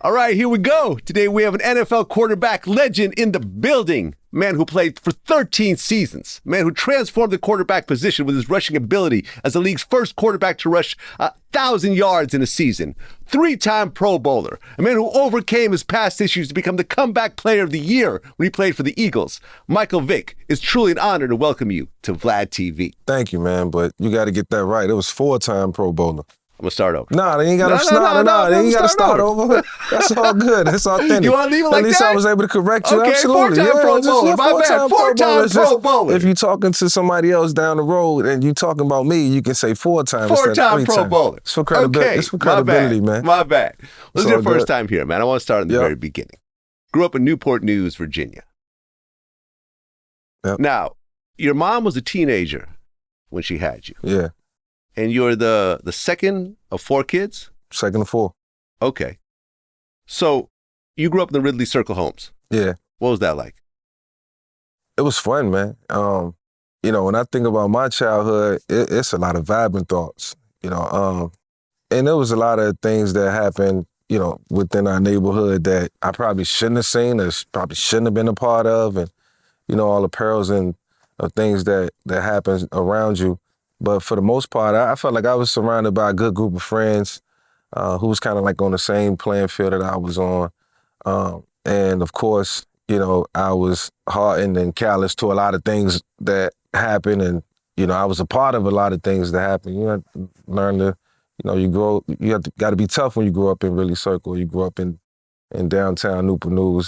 All right, here we go. Today we have an NFL quarterback legend in the building. Man who played for 13 seasons. Man who transformed the quarterback position with his rushing ability as the league's first quarterback to rush 1,000 yards in a season. 3-time Pro Bowler. A man who overcame his past issues to become the comeback player of the year when he played for the Eagles. Michael Vick, it's truly an honor to welcome you to VladTV. Thank you, man, but you got to get that right. It was 4-time Pro Bowler. I'm going to start over. Nah, they ain't got to they ain't got to start over. That's all good. That's authentic. You want to leave it like that? At least I was able to correct you. Okay, Absolutely. 4-time Pro Bowler. My bad. 4-time Pro Bowler. If you're talking to somebody else down the road and you talking about me, you can say 4-time. 4-time Pro Bowler. It's for credibility. Okay, it's for credibility, man. My bad. This is your first good. time here, man. I want to start in the very beginning. Grew up in Newport News, Virginia. Yep. Now, your mom was a teenager when she had you. Yeah. And you're the second of 4 kids? Second of 4. Okay. So you grew up in the Ridley Circle homes. Yeah. What was that like? It was fun, man. You know, when I think about my childhood, it's a lot of vibrant thoughts, you know. And there was a lot of things that happened, you know, within our neighborhood that I probably shouldn't have seen or probably shouldn't have been a part of. And, you know, all the perils and things that happen around you. But for the most part, I felt like I was surrounded by a good group of friends who was kind of like on the same playing field that I was on. And of course, you know, I was hardened and callous to a lot of things that happened. And, you know, I was a part of a lot of things that happened. You have to learn to, you got to be tough when you grow up in Ridley Circle. You grew up in downtown Newport News.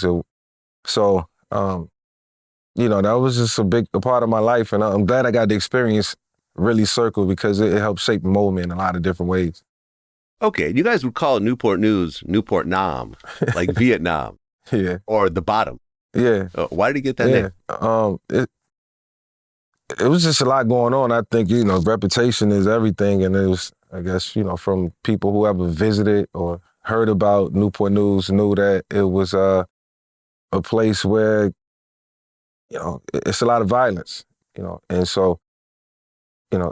So, you know, that was just a part of my life. And I'm glad I got to experience Ridley Circle because it helped shape and mold me in a lot of different ways. Okay, you guys would call Newport News Newport Nam, like Vietnam. Yeah. Or the bottom. Yeah. Why did you get that name? It was just a lot going on. I think, you know, reputation is everything. And it was, I guess, you know, from people who ever visited or heard about Newport News knew that it was a place where, you know, it's a lot of violence, you know. And so, you know,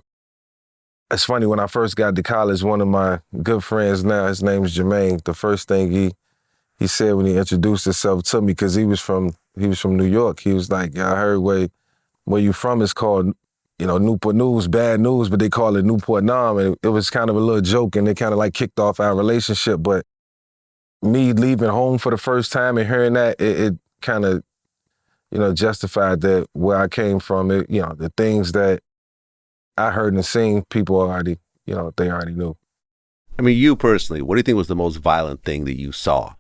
it's funny, when I first got to college, one of my good friends now, his name is Jermaine, the first thing he said when he introduced himself to me, because he was from New York, he was like, yeah, I heard where you from is called, you know, Newport News, bad news, but they call it Newport Nam. And it was kind of a little joke, and it kind of like kicked off our relationship. But me leaving home for the first time and hearing that, it kind of, you know, justified that where I came from, you know, the things that I heard and seen, people already, you know, they already knew. I mean, you personally, what do you think was the most violent thing that you saw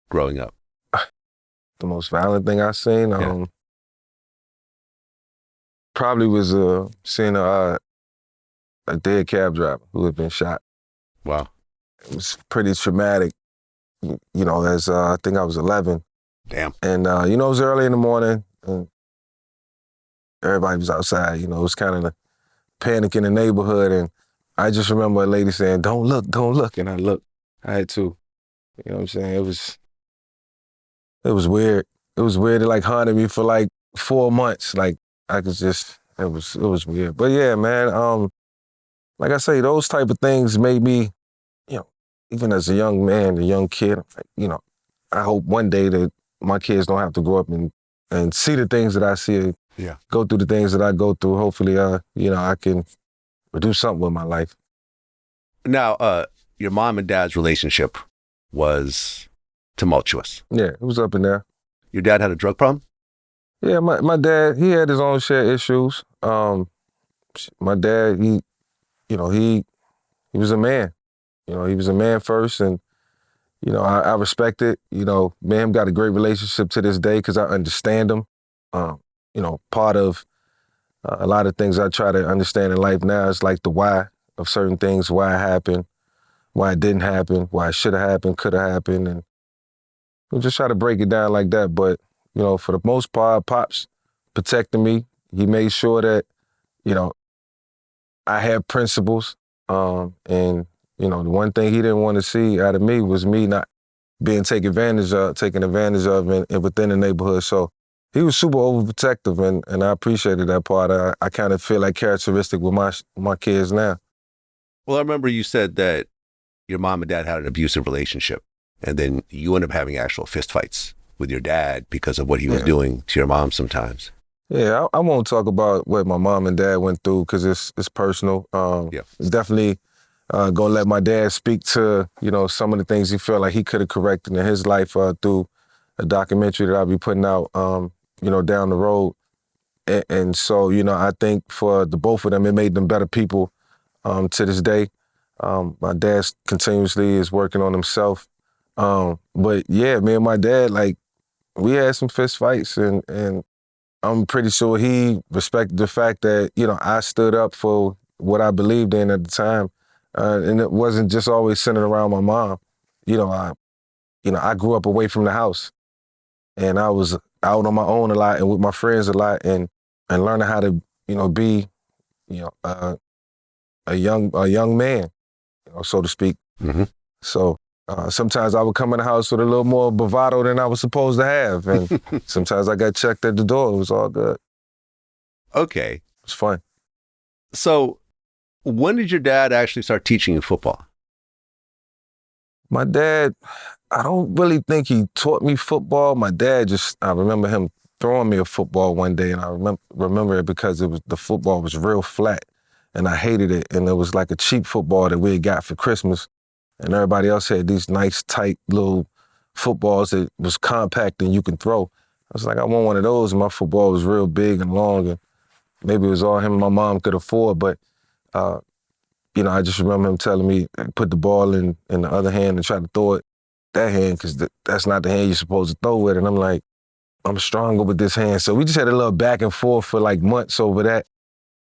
growing up? The most violent thing I seen, probably was seeing a dead cab driver who had been shot. Wow. It was pretty traumatic, you know, as I think I was 11. Damn. And, you know, it was early in the morning, and everybody was outside, you know, it was kind of the panic in the neighborhood. And I just remember a lady saying, don't look, don't look. And I looked. I had to. You know what I'm saying? It was weird. It was weird. It like haunted me for like 4 months. Like I could just, it was weird. But yeah, man, like I say, those type of things made me, you know, even as a young man, a young kid, you know, I hope one day that my kids don't have to grow up and see the things that I see. Yeah. Go through the things that I go through. Hopefully, you know, I can do something with my life. Now, your mom and dad's relationship was tumultuous. Yeah, it was up in there. Your dad had a drug problem? Yeah, my dad, he had his own share issues. My dad, he was a man. You know, he was a man first, and, you know, I respect it. You know, me and him got a great relationship to this day because I understand him. You know, part of a lot of things I try to understand in life now is like the why of certain things, why it happened, why it didn't happen, why it should have happened, could have happened, and we'll just try to break it down like that. But, you know, for the most part, Pops protected me. He made sure that, you know, I had principles, and, you know, the one thing he didn't want to see out of me was me not being taken advantage of within the neighborhood. So he was super overprotective, and I appreciated that part. I kind of feel like characteristic with my kids now. Well, I remember you said that your mom and dad had an abusive relationship. And then you end up having actual fist fights with your dad because of what he was doing to your mom sometimes. Yeah, I won't talk about what my mom and dad went through because it's personal. It's definitely gonna let my dad speak to, some of the things he felt like he could have corrected in his life through a documentary that I'll be putting out, down the road. And so, I think for the both of them, it made them better people to this day. My dad continuously is working on himself. But yeah, me and my dad, like, we had some fist fights and I'm pretty sure he respected the fact that, I stood up for what I believed in at the time. And it wasn't just always centered around my mom. I grew up away from the house and I was out on my own a lot and with my friends a lot and learning how to, be, a young man, so to speak. Mm-hmm. So sometimes I would come in the house with a little more bravado than I was supposed to have. And sometimes I got checked at the door. It was all good. Okay. It was fun. So when did your dad actually start teaching you football? My dad, I don't really think he taught me football. My dad I remember him throwing me a football one day, and I remember it because the football was real flat, and I hated it. And it was like a cheap football that we had got for Christmas. And everybody else had these nice, tight little footballs that was compact and you can throw. I was like, I want one of those. And my football was real big and long. And maybe it was all him and my mom could afford. But, I just remember him telling me, put the ball in the other hand and try to throw it that hand because that's not the hand you're supposed to throw with. And I'm like, I'm stronger with this hand. So we just had a little back and forth for like months over that.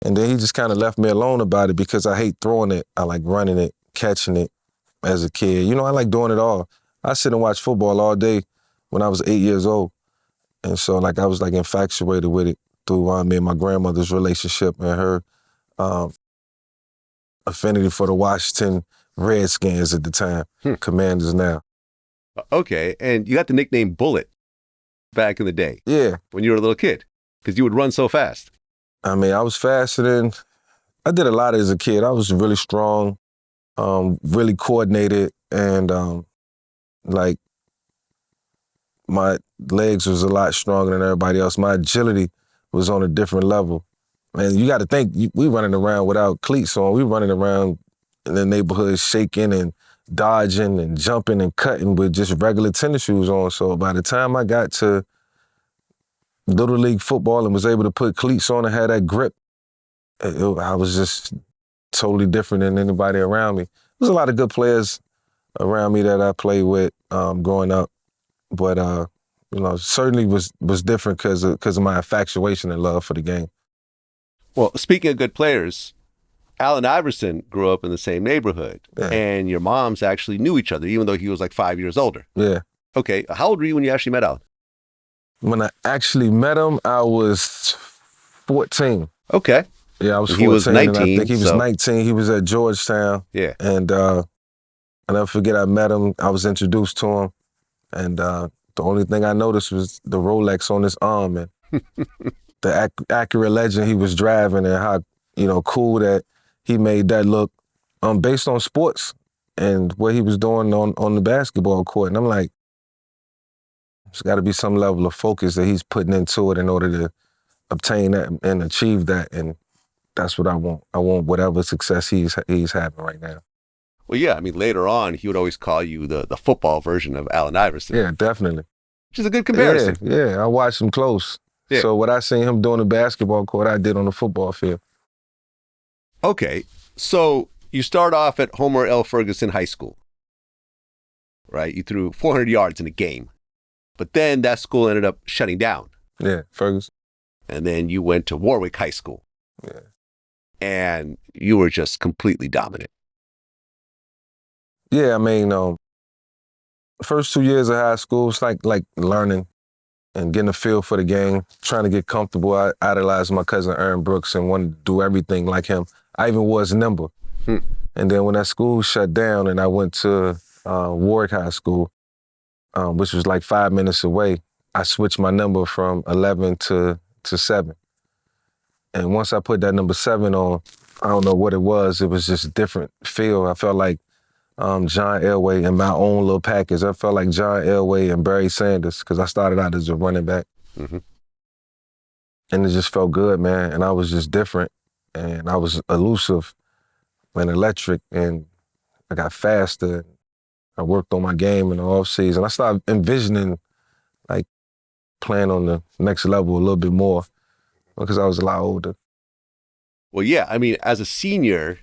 And then he just kind of left me alone about it because I hate throwing it. I like running it, catching it. As a kid, I like doing it all. I sit and watch football all day when I was 8 years old. And so I was infatuated with it through me and my grandmother's relationship and her affinity for the Washington Redskins at the time, Commanders now. Okay, and you got the nickname Bullet back in the day. Yeah. When you were a little kid, because you would run so fast. I mean, I was faster than, I did a lot as a kid. I was really strong. Really coordinated and my legs was a lot stronger than everybody else. My agility was on a different level. And you got to think, we running around without cleats on. We running around in the neighborhood shaking and dodging and jumping and cutting with just regular tennis shoes on. So by the time I got to Little League football and was able to put cleats on and had that grip, I was just totally different than anybody around me. There's a lot of good players around me that I played with growing up, but certainly was different because of my infatuation and love for the game. Well, speaking of good players, Allen Iverson grew up in the same neighborhood, and your moms actually knew each other, even though he was like 5 years older. Yeah. Okay, how old were you when you actually met Allen? When I actually met him, I was 14. Okay. Yeah, I was 14. He was 19. And I think he was 19. He was at Georgetown. Yeah. And I'll never forget, I met him. I was introduced to him. And the only thing I noticed was the Rolex on his arm and the Acura Legend he was driving and how, cool that he made that look based on sports and what he was doing on the basketball court. And I'm like, there's got to be some level of focus that he's putting into it in order to obtain that and achieve that. And that's what I want. I want whatever success he's having right now. Well, yeah, I mean, later on, he would always call you the football version of Allen Iverson. Yeah, definitely. Which is a good comparison. Yeah, I watched him close. Yeah. So what I seen him doing the basketball court, I did on the football field. Okay, so you start off at Homer L. Ferguson High School, right? You threw 400 yards in a game. But then that school ended up shutting down. Yeah, Ferguson. And then you went to Warwick High School. Yeah. And you were just completely dominant. Yeah, I mean, first 2 years of high school, it's like learning and getting a feel for the game, trying to get comfortable. I idolized my cousin Aaron Brooks and wanted to do everything like him. I even wore his number. And then when that school shut down and I went to Warwick High School, which was like 5 minutes away, I switched my number from 11 to 7. And once I put that number 7 on, I don't know what it was just a different feel. I felt like John Elway in my own little package. I felt like John Elway and Barry Sanders because I started out as a running back. Mm-hmm. And it just felt good, man. And I was just different. And I was elusive and electric. And I got faster. I worked on my game in the offseason. I started envisioning, like, playing on the next level a little bit more because I was a lot older. Well, yeah, I mean, as a senior,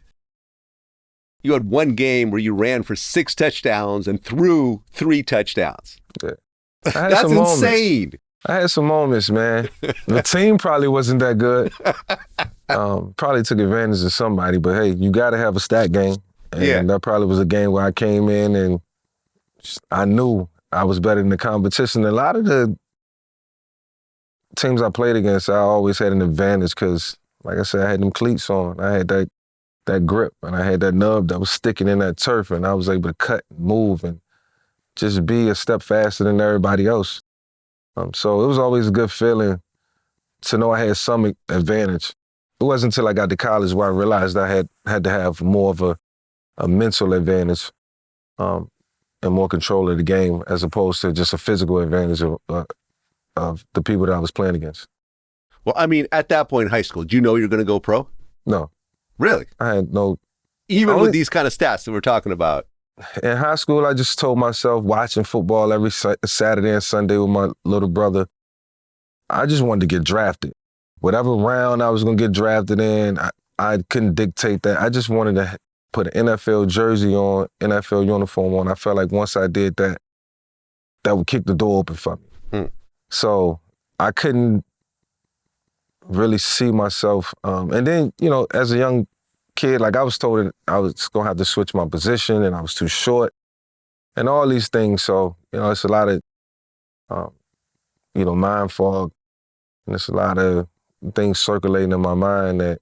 you had one game where you ran for 6 touchdowns and threw 3 touchdowns. Yeah. That's insane. I had some moments, man. The team probably wasn't that good. Probably took advantage of somebody, but hey, you got to have a stat game. And that probably was a game where I came in and I knew I was better than the competition. A lot of the teams I played against, I always had an advantage because, like I said, I had them cleats on. I had that grip, and I had that nub that was sticking in that turf, and I was able to cut and move and just be a step faster than everybody else. So it was always a good feeling to know I had some advantage. It wasn't until I got to college where I realized I had to have more of a mental advantage and more control of the game as opposed to just a physical advantage of the people that I was playing against. Well, I mean, at that point in high school, did you know you were going to go pro? No. Really? I had no... Even with these kind of stats that we're talking about? In high school, I just told myself, watching football every Saturday and Sunday with my little brother, I just wanted to get drafted. Whatever round I was going to get drafted in, I couldn't dictate that. I just wanted to put an NFL jersey on, NFL uniform on. I felt like once I did that, that would kick the door open for me. So I couldn't really see myself. And then, you know, as a young kid, like I was told that I was going to have to switch my position and I was too short and all these things. So, you know, it's a lot of, you know, mind fog, and it's a lot of things circulating in my mind that,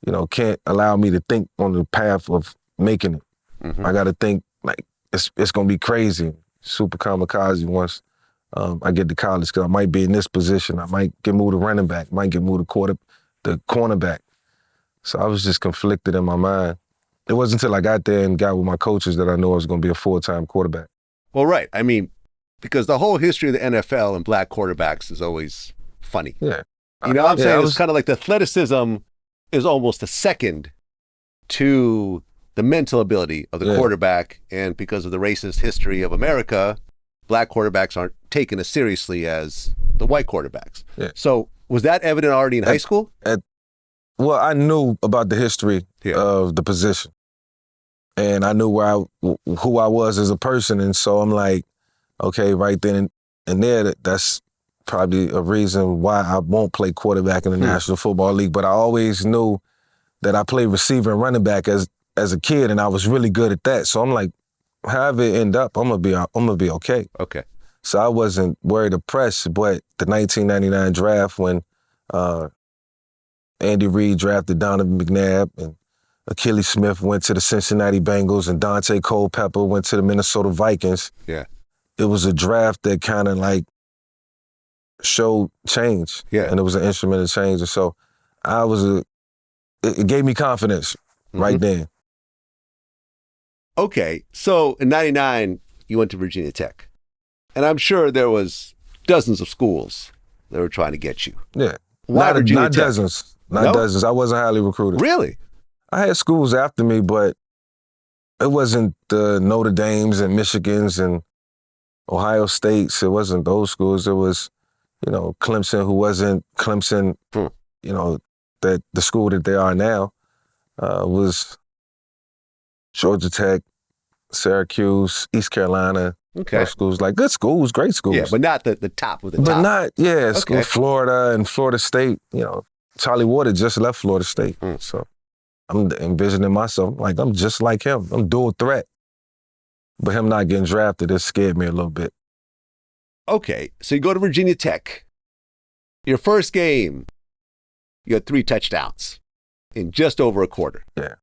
you know, can't allow me to think on the path of making it. Mm-hmm. I got to think like it's going to be crazy, super kamikaze once I get to college because I might be in this position. I might get moved to running back, might get moved to the cornerback. So I was just conflicted in my mind. It wasn't until I got there and got with my coaches that I knew I was going to be a full-time quarterback. Well, right. I mean, because the whole history of the NFL and black quarterbacks is always funny. Yeah. You know what I'm saying? It's kind of like the athleticism is almost a second to the mental ability of the quarterback. And because of the racist history of America, black quarterbacks aren't taken as seriously as the white quarterbacks. Yeah. So was that evident already in high school? Well, I knew about the history of the position. And I knew who I was as a person. And so I'm like, okay, right then and there, that's probably a reason why I won't play quarterback in the National Football League. But I always knew that I played receiver and running back as a kid, and I was really good at that. So I'm like, however it end up, I'm gonna be okay. Okay. So I wasn't worried or pressed. But the 1999 draft, when Andy Reid drafted Donovan McNabb and Achilles Smith went to the Cincinnati Bengals and Dante Culpepper went to the Minnesota Vikings. Yeah. It was a draft that kind of like showed change. Yeah. And it was an instrument of change. And so it gave me confidence right then. Okay. So in 99, you went to Virginia Tech. And I'm sure there was dozens of schools that were trying to get you. Yeah. Why Virginia Tech? Dozens. Not dozens. I wasn't highly recruited. Really? I had schools after me, but it wasn't the Notre Dames and Michigans and Ohio States. It wasn't those schools. It was, you know, Clemson, who wasn't Clemson, you know, that the school that they are now was Georgia Tech, Syracuse, East Carolina. Okay. Those schools, like good schools, great schools. Yeah, but not the top of the top. But not, school, Florida and Florida State, you know. Charlie Ward just left Florida State. So I'm envisioning myself like I'm just like him. I'm dual threat. But him not getting drafted, it scared me a little bit. Okay, so you go to Virginia Tech. Your first game, you had 3 touchdowns in just over a quarter. Yeah.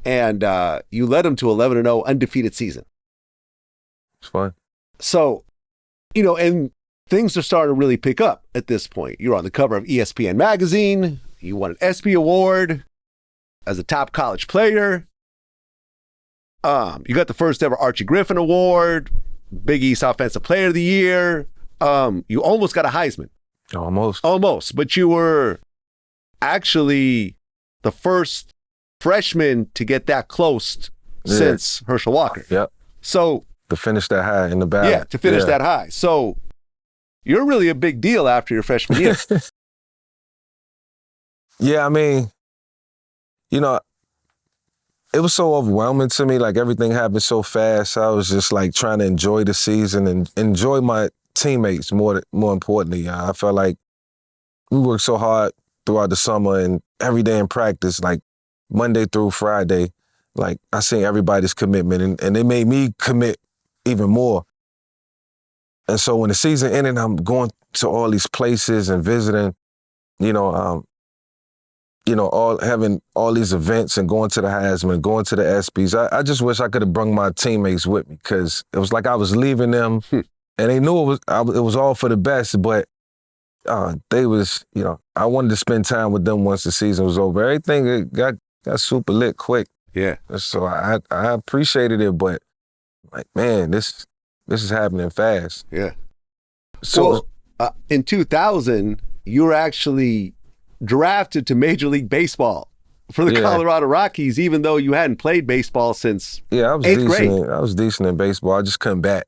And you led them to 11-0 undefeated season. It's fun. So, you know, and things are starting to really pick up at this point. You're on the cover of ESPN magazine. You won an ESPY award as a top college player. You got the first ever Archie Griffin Award, Big East Offensive Player of the Year. You almost got a Heisman. Almost. But you were actually the first freshman to get that close since Herschel Walker. Yep. So to finish that high in the ballot. Yeah, to finish that high. So you're really a big deal after your freshman year. Yeah, I mean, you know, it was so overwhelming to me. Like, everything happened so fast. I was just like trying to enjoy the season and enjoy my teammates more importantly. I felt like we worked so hard throughout the summer and every day in practice, like Monday through Friday. Like, I seen everybody's commitment and they made me commit even more. And so when the season ended, I'm going to all these places and visiting, having all these events and going to the Heisman, going to the ESPYs. I just wish I could have brung my teammates with me, because it was like I was leaving them and they knew it was all for the best, but they was, I wanted to spend time with them once the season was over. Everything got super lit quick. Yeah. So I appreciated it, but like, man, this is happening fast. Yeah. So in 2000, you were actually drafted to Major League Baseball for the Colorado Rockies, even though you hadn't played baseball since I was 8th grade. I was decent in baseball. I just couldn't bat.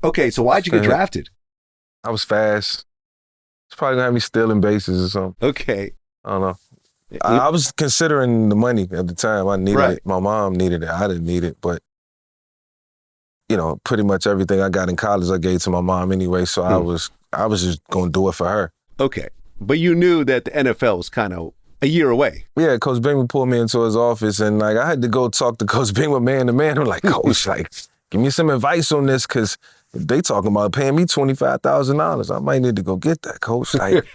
Okay, so why'd you get drafted? I was fast. It's probably gonna have me stealing bases or something. Okay. I don't know. I was considering the money at the time. I needed it. My mom needed it. I didn't need it, but pretty much everything I got in college I gave to my mom anyway. So I was just gonna do it for her. Okay, but you knew that the NFL was kind of a year away. Yeah, Coach Bingman pulled me into his office, and like I had to go talk to Coach Bingman man to man. I'm like, Coach, like, give me some advice on this, because they talking about paying me $25,000. I might need to go get that, Coach. Like,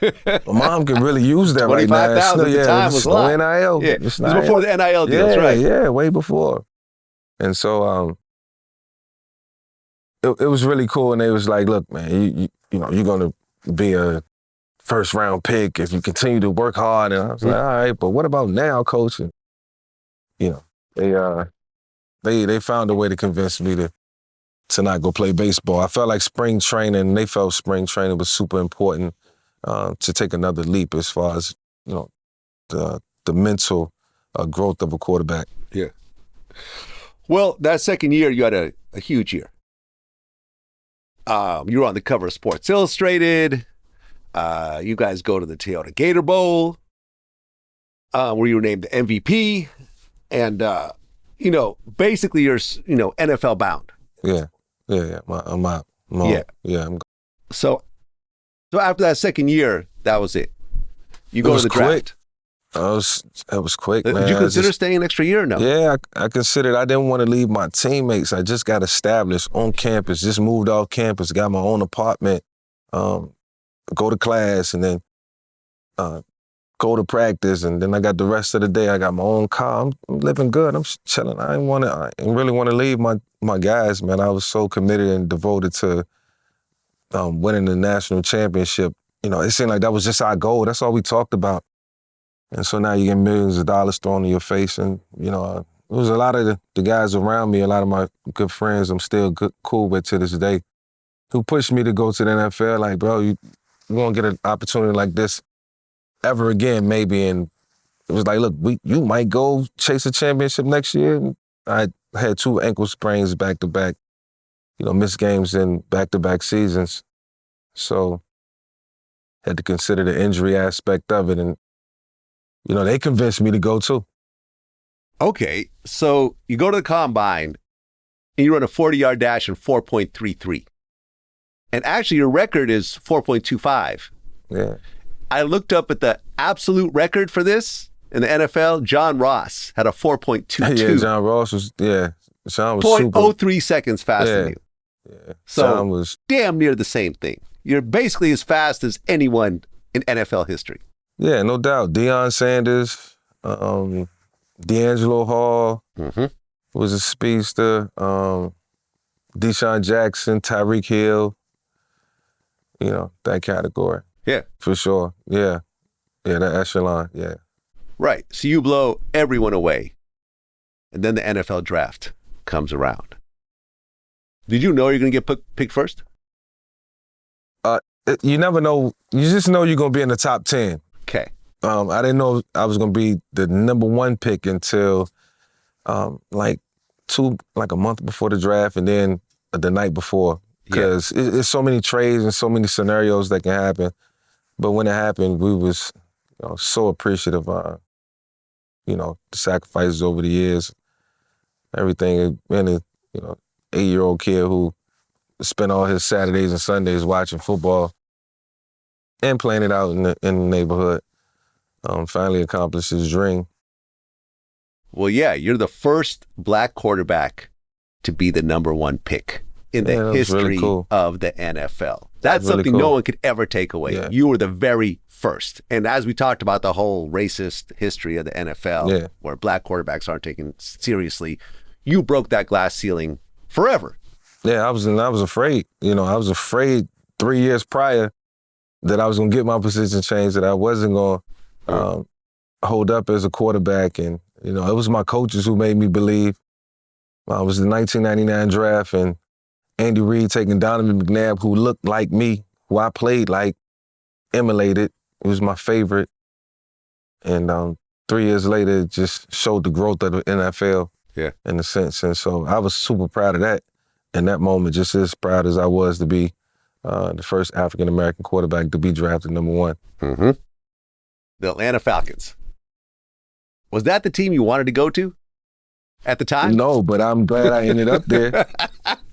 my mom can really use that right now. $25,000 at the time was a lot. NIL. Yeah, it was before the NIL deals, right? Yeah, way before. And so it was really cool, and they was like, look, man, you're going to be a first-round pick if you continue to work hard. And I was like, all right, but what about now, Coach? And, they found a way to convince me to not go play baseball. I felt like spring training, they felt spring training was super important to take another leap as far as, the mental growth of a quarterback. Yeah. Well, that second year, you had a huge year. You were on the cover of Sports Illustrated. You guys go to the Toyota Gator Bowl, where you were named the MVP. And, basically you're, NFL bound. Yeah. I'm out. So after that second year, that was it. You go to the draft. It was quick, man. Did you consider staying an extra year or no? Yeah, I considered. I didn't want to leave my teammates. I just got established on campus, just moved off campus, got my own apartment, go to class, and then go to practice, and then I got the rest of the day. I got my own car. I'm living good. I'm chilling. I didn't really want to leave my guys, man. I was so committed and devoted to winning the national championship. It seemed like that was just our goal. That's all we talked about. And so now you get millions of dollars thrown in your face. And, it was a lot of the guys around me, a lot of my good friends I'm still cool with to this day, who pushed me to go to the NFL. Like, bro, you won't get an opportunity like this ever again, maybe. And it was like, look, you might go chase a championship next year. And I had 2 ankle sprains back-to-back, missed games in back-to-back seasons. So had to consider the injury aspect of it. And, they convinced me to go too. Okay, so you go to the combine and you run a 40-yard dash in 4.33. And actually your record is 4.25. Yeah. I looked up at the absolute record for this in the NFL. John Ross had a 4.22. Yeah, John Ross was, John was 0.03 seconds faster than you. Yeah. So John was damn near the same thing. You're basically as fast as anyone in NFL history. Yeah, no doubt. Deion Sanders, D'Angelo Hall was a speedster. Deshaun Jackson, Tyreek Hill, that category. Yeah. For sure. Yeah. Yeah, that echelon, yeah. Right. So you blow everyone away. And then the NFL draft. comes around. Did you know you're going to get picked first? You never know. You just know you're going to be in the top 10. Okay. I didn't know I was going to be the number 1 pick until like a month before the draft and then the night before. Because it's so many trades and so many scenarios that can happen. But when it happened, we was so appreciative of, the sacrifices over the years. Everything. Being a 8-year-old kid who spent all his Saturdays and Sundays watching football and playing it out in the neighborhood. Finally accomplished his dream. Well, yeah, you're the first black quarterback to be the number 1 pick in the history really cool. of the NFL. That's really something cool. no one could ever take away. Yeah. You were the very first. And as we talked about the whole racist history of the NFL, where black quarterbacks aren't taken seriously, you broke that glass ceiling forever. Yeah, I was afraid. I was afraid 3 years prior that I was going to get my position changed, that I wasn't going to hold up as a quarterback. And, it was my coaches who made me believe. I was the 1999 draft, and Andy Reid taking Donovan McNabb, who looked like me, who I played like, emulated. It was my favorite. And 3 years later, it just showed the growth of the NFL in a sense. And so I was super proud of that. In that moment, just as proud as I was to be the first African-American quarterback to be drafted number 1. Mm-hmm. The Atlanta Falcons. Was that the team you wanted to go to at the time? No, but I'm glad I ended up there.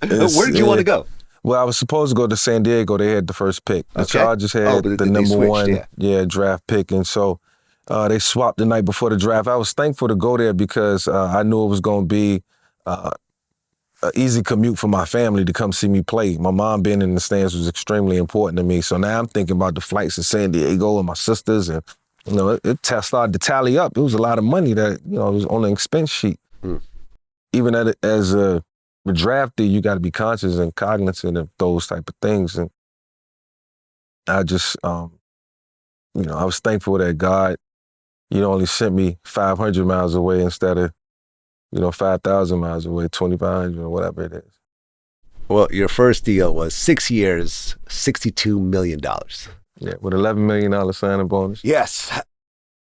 Where did you want to go? Well, I was supposed to go to San Diego. They had the first pick. The Chargers had the number switched, 1 draft pick. And so they swapped the night before the draft. I was thankful to go there because I knew it was going to be an easy commute for my family to come see me play. My mom being in the stands was extremely important to me. So now I'm thinking about the flights to San Diego and my sisters. And, it started to tally up. It was a lot of money that, it was on the expense sheet. Even as a draftee, you got to be conscious and cognizant of those type of things. And I just, I was thankful that God, only sent me 500 miles away instead of, 5,000 miles away, 2,500 or whatever it is. Well, your first deal was 6 years, $62 million. Yeah, with $11 million signing bonus. Yes.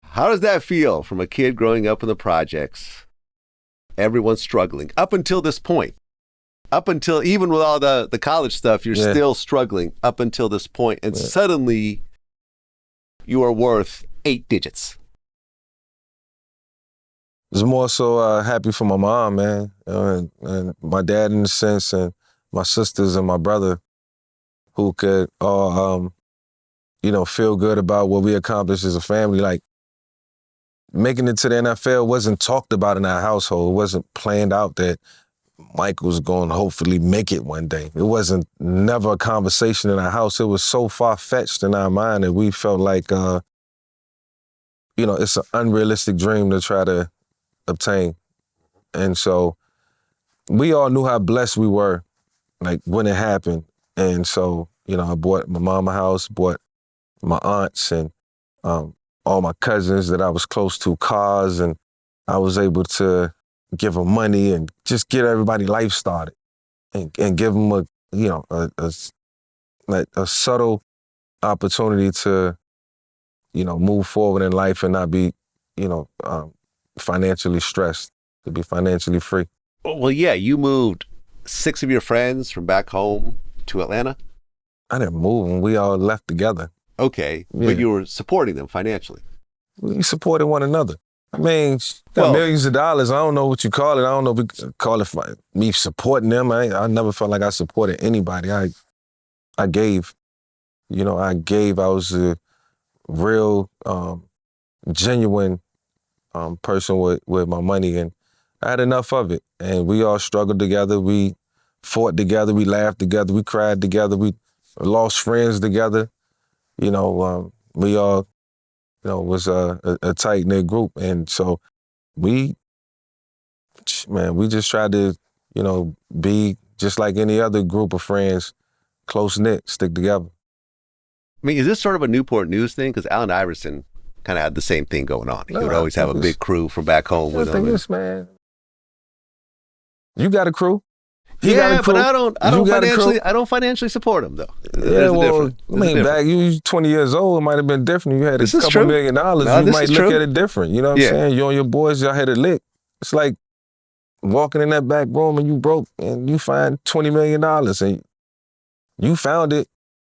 How does that feel from a kid growing up in the projects? Everyone's struggling up until this point. Up until, even with all the college stuff, you're still struggling up until this point. And suddenly you are worth 8 digits. I was more so happy for my mom, man, and my dad in a sense, and my sisters and my brother who could all, feel good about what we accomplished as a family. Like, making it to the NFL wasn't talked about in our household. It wasn't planned out that Mike was going to hopefully make it one day. It wasn't never a conversation in our house. It was so far-fetched in our mind that we felt like, it's an unrealistic dream to try to obtain. And so we all knew how blessed we were, like, when it happened. And so, I bought my mom a house, bought my aunts and all my cousins that I was close to cars, and I was able to give them money and just get everybody life started and give them a subtle opportunity to, move forward in life and not be, financially stressed, to be financially free. Well, yeah, you moved 6 of your friends from back home to Atlanta? I didn't move them. We all left together. Okay, but you were supporting them financially. We supported one another. I mean, got millions of dollars. I don't know what you call it. I don't know if we call it me supporting them. I never felt like I supported anybody. I gave. I gave. I was a real, genuine person with my money, and I had enough of it. And we all struggled together. We fought together. We laughed together. We cried together. We lost friends together. We all, was a tight-knit group. And so we just tried to, be just like any other group of friends, close-knit, stick together. I mean, is this sort of a Newport News thing? Because Allen Iverson kind of had the same thing going on. He would always have a big crew from back home with him. Man, You got a crew. He Yeah, got a crew. but I You got a crew. don't financially support him though. Yeah, well, I mean, back you 20 years old, it might have been different. You had a couple $1 million. No, you might look at it different. You know what I'm saying? You and your boys, y'all had a lick. It's like walking in that back room and you broke and you find $20 million and you found it.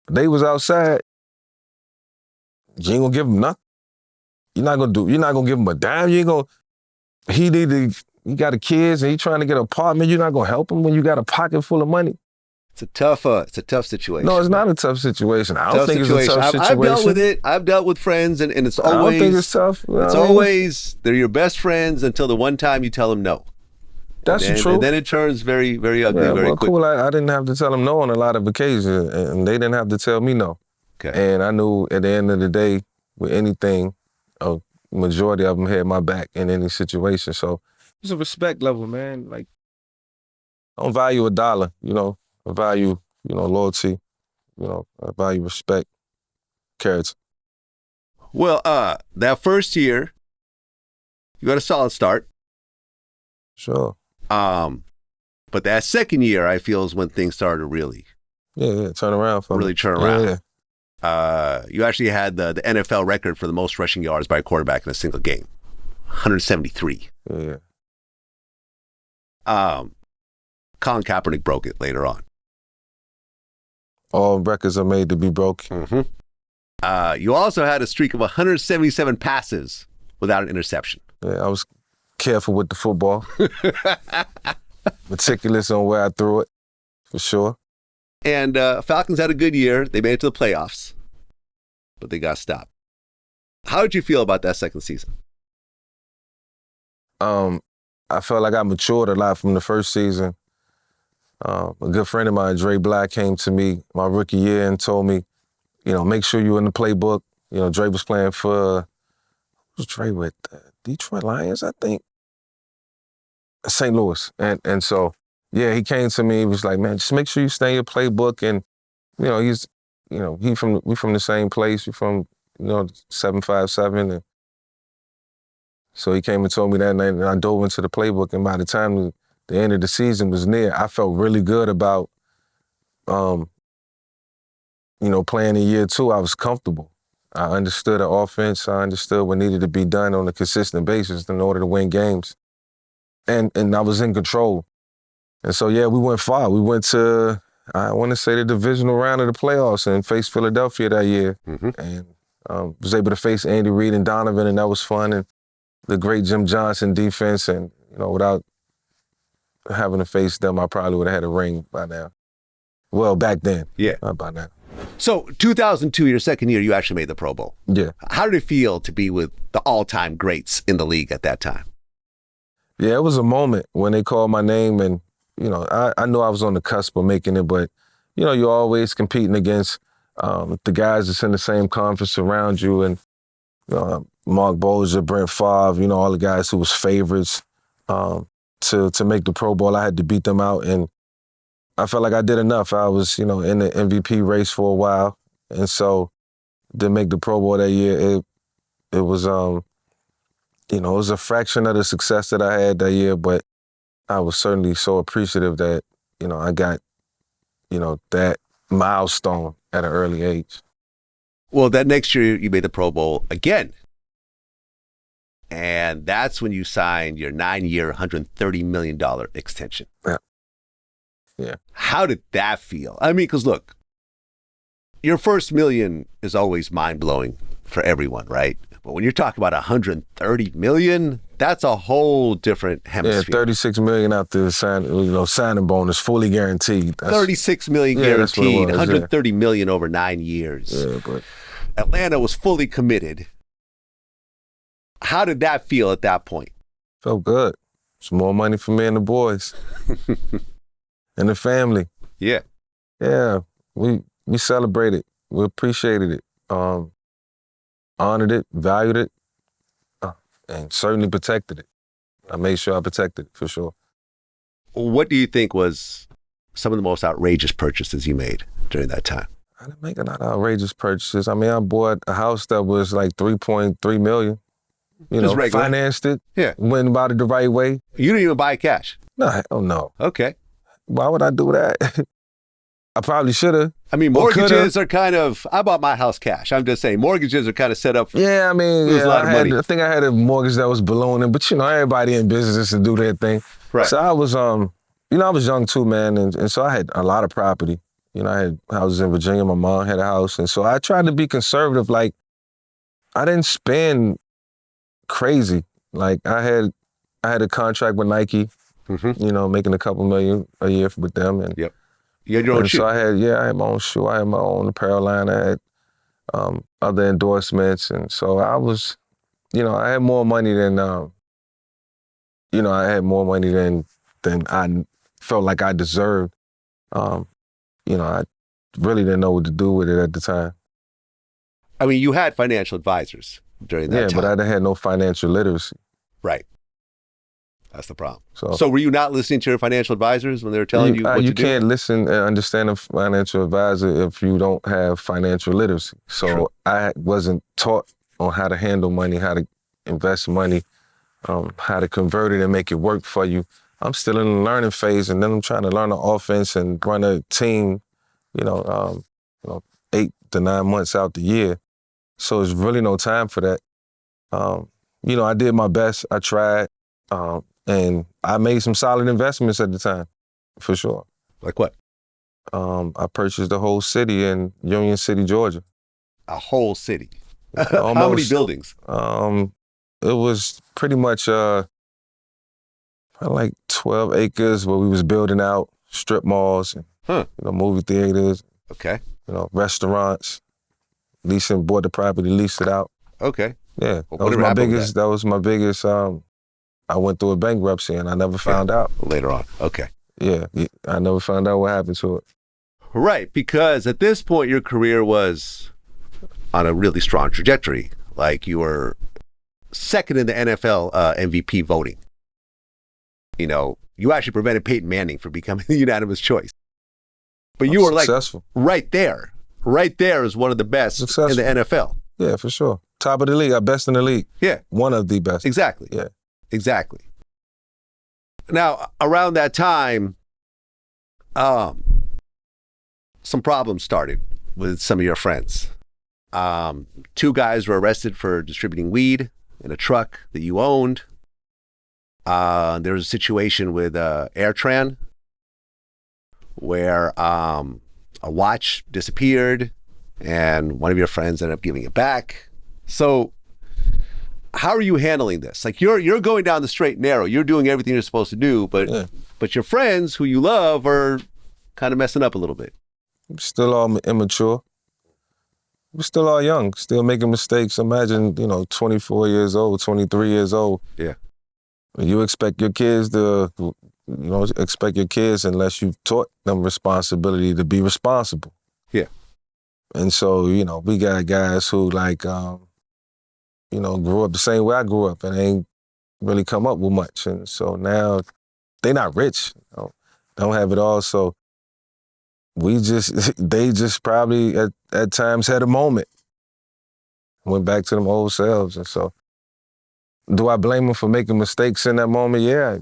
They was outside. You ain't gonna give them nothing. You're not gonna give him a dime. You ain't gonna, he got a kids and he trying to get an apartment. You're not gonna help him when you got a pocket full of money. It's a tough situation. No, it's not a tough situation. I don't think it's a tough situation. I've dealt with it. I've dealt with friends and it's always. I don't think it's tough. It's always, they're your best friends until the one time you tell them no. That's the truth. And then it turns very, very ugly very quick. Cool. I didn't have to tell them no on a lot of occasions and they didn't have to tell me no. Okay. And I knew at the end of the day, with anything, a majority of them had my back in any situation. So it's a respect level, man. Like, I don't value a dollar, you know. I value, loyalty, I value respect, character. Well, that first year, you got a solid start. Sure. But that second year, I feel, is when things started to really turn around for me. Really turn around. Yeah. You actually had the NFL record for the most rushing yards by a quarterback in a single game, 173. Yeah. Colin Kaepernick broke it later on. All records are made to be broken. Mm-hmm. You also had a streak of 177 passes without an interception. Yeah, I was careful with the football. Meticulous on where I threw it, for sure. And Falcons had a good year. They made it to the playoffs, but they got stopped. How did you feel about that second season? I felt like I matured a lot from the first season. A good friend of mine, Dre Black, came to me my rookie year and told me, make sure you're in the playbook. Dre was playing for, who was Dre with? Detroit Lions, I think. St. Louis. And so, he came to me. He was like, man, just make sure you stay in your playbook. And, we from the same place. We from, 757. And so he came and told me that night, and I dove into the playbook. And by the time the end of the season was near, I felt really good about, playing in year 2. I was comfortable. I understood the offense. I understood what needed to be done on a consistent basis in order to win games. And I was in control. And so, we went far. We went to, I want to say, the divisional round of the playoffs and faced Philadelphia that year. Mm-hmm. And was able to face Andy Reid and Donovan, and that was fun. And the great Jim Johnson defense. And, without having to face them, I probably would have had a ring by now. Well, back then. Yeah. Not by now. So 2002, your second year, you actually made the Pro Bowl. Yeah. How did it feel to be with the all-time greats in the league at that time? Yeah, it was a moment when they called my name and, I knew I was on the cusp of making it, but, you're always competing against the guys that's in the same conference around you and Mark Bolger, Brent Favre, all the guys who was favorites. To make the Pro Bowl, I had to beat them out, and I felt like I did enough. I was, in the MVP race for a while, and so to make the Pro Bowl that year, it was, it was a fraction of the success that I had that year, but I was certainly so appreciative that, I got, that milestone at an early age. Well, that next year you made the Pro Bowl again. And that's when you signed your 9-year, $130 million extension. Yeah. How did that feel? I mean, because look, your first million is always mind-blowing for everyone, right? But when you're talking about $130 million, that's a whole different hemisphere. Yeah, $36 million after the signing bonus, fully guaranteed. $36 million guaranteed, $130 million over 9 years. Yeah, but Atlanta was fully committed. How did that feel at that point? Felt good. It's more money for me and the boys. And the family. Yeah. Yeah, we celebrated. We appreciated it. Honored it, valued it, and certainly protected it. I made sure I protected it, for sure. What do you think was some of the most outrageous purchases you made during that time? I didn't make a lot of outrageous purchases. I mean, I bought a house that was like $3.3 million. Financed it. Yeah. Went about it the right way. You didn't even buy it cash. No, hell no. Okay. Why would I do that? I probably should have. I mean, mortgages are kind of, I bought my house cash. I'm just saying, mortgages are kind of set up. Yeah, I mean, a lot of money. I think I had a mortgage that was ballooning, but everybody in business to do their thing. Right. So I was, I was young too, man, and so I had a lot of property. I had houses in Virginia. My mom had a house, and so I tried to be conservative. Like, I didn't spend crazy. Like, I had a contract with Nike. Making a couple million a year with them, and yep. You had your own shoe. So I had my own shoe. I had my own apparel line. I had other endorsements, and so I was, I had more money than, I had more money than I felt like I deserved. I really didn't know what to do with it at the time. I mean, you had financial advisors during that time. Yeah, but I had no financial literacy. Right. That's the problem. So were you not listening to your financial advisors when they were telling you what to do? You can't listen and understand a financial advisor if you don't have financial literacy. So true. I wasn't taught on how to handle money, how to invest money, how to convert it and make it work for you. I'm still in the learning phase, and then I'm trying to learn an offense and run a team, 8 to 9 months out the year. So there's really no time for that. I did my best. I tried. And I made some solid investments at the time, for sure. Like what? I purchased a whole city in Union City, Georgia. A whole city? How many buildings? It was pretty much like 12 acres where we was building out strip malls and movie theaters. Okay. Restaurants. Bought the property, leased it out. Okay. Yeah. That was my biggest. I went through a bankruptcy and I never found out. Later on. Okay. Yeah, I never found out what happened to it. Right, because at this point your career was on a really strong trajectory. Like, you were second in the NFL MVP voting. You actually prevented Peyton Manning from becoming the unanimous choice. But you were successful. Right there. Right there is one of the best in the NFL. Yeah, for sure. Top of the league, best in the league. Yeah. One of the best. Exactly. Yeah. Exactly. Now, around that time, some problems started with some of your friends. 2 guys were arrested for distributing weed in a truck that you owned. There was a situation with AirTran where a watch disappeared and one of your friends ended up giving it back. So how are you handling this? Like, you're going down the straight and narrow. You're doing everything you're supposed to do, but your friends who you love are kind of messing up a little bit. We're still all immature. We're still all young, still making mistakes. Imagine, 24 years old, 23 years old. Yeah. You expect your kids to, expect your kids unless you taught them responsibility to be responsible. Yeah. And so, we got guys who grew up the same way I grew up and ain't really come up with much. And so now they not rich, don't have it all. So they just probably at times had a moment, went back to them old selves. And so do I blame them for making mistakes in that moment? Yeah.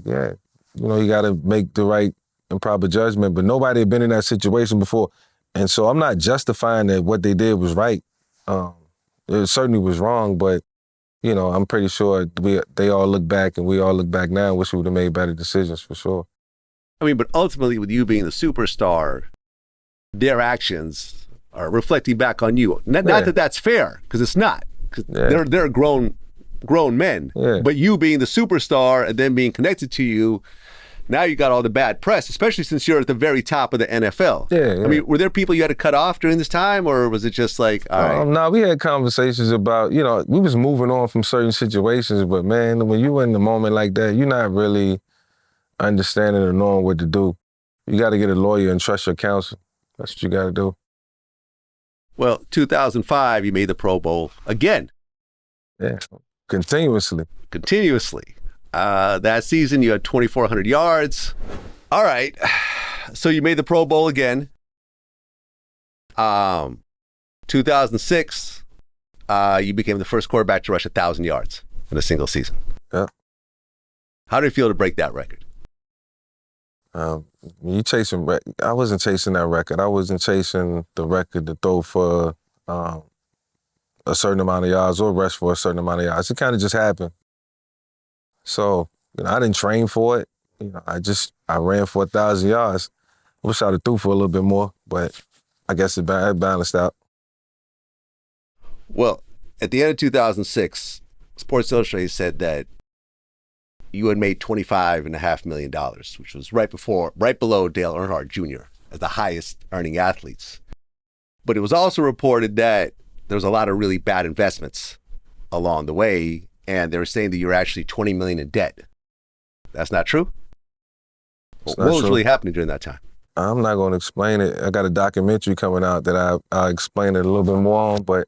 You got to make the right and proper judgment, but nobody had been in that situation before. And so I'm not justifying that what they did was right. It certainly was wrong, but I'm pretty sure they all look back and we all look back now and wish we would have made better decisions for sure. I mean, but ultimately with you being the superstar, their actions are reflecting back on you. Not that that's fair, because it's not. Cause they're grown men. Yeah. But you being the superstar and then being connected to you, now you got all the bad press, especially since you're at the very top of the NFL. Yeah. I mean, were there people you had to cut off during this time, or was it just like, all right? No, we had conversations about, we was moving on from certain situations, but man, when you're in the moment like that, you're not really understanding or knowing what to do. You got to get a lawyer and trust your counsel. That's what you got to do. Well, 2005, you made the Pro Bowl again. Yeah, continuously. That season, you had 2,400 yards. All right. So you made the Pro Bowl again. 2006, you became the first quarterback to rush 1,000 yards in a single season. Yeah. How did it feel to break that record? You chasing, I wasn't chasing that record. I wasn't chasing the record to throw for a certain amount of yards or rush for a certain amount of yards. It kind of just happened. So, I didn't train for it. I ran for 1,000 yards. Wish I'd have threw for a little bit more, but I guess it balanced out. Well, at the end of 2006, Sports Illustrated said that you had made $25.5 million, which was right below Dale Earnhardt Jr. as the highest earning athletes. But it was also reported that there was a lot of really bad investments along the way, and they were saying that you were actually $20 million in debt. That's not true? What was really happening during that time? I'm not going to explain it. I got a documentary coming out that I'll explain it a little bit more on, but